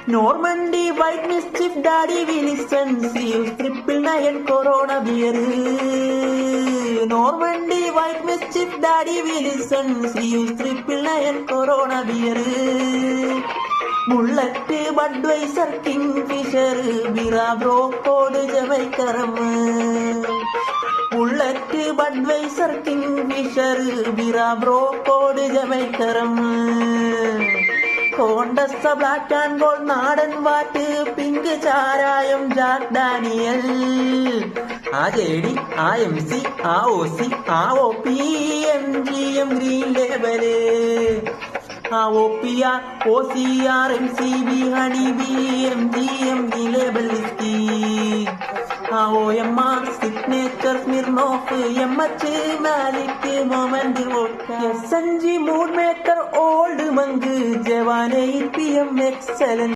Normandy, White Mischief, Daddy Wilson, Seals, 999 Corona beer. Normandy, White Mischief, Daddy Wilson, Seals, 999 Corona beer. Bullet, Budweiser, Kingfisher, Bira, Bro, Code, Jamaicaram. Bullet, Budweiser, Kingfisher, Bira, Bro, Code, Jamaicaram. Contessa black and gold നാടൻ വാറ്റ് pink ചാരായം Jack Daniel ആ JD ആ M C ആ O C ആ O P M G M green label ആ O P R O C R M C B honey B M G M green label whisky ആ O M R signature Smirnoff M H മാലിക് moment vodka S N G mood maker old monk ജവാനെ P M excellent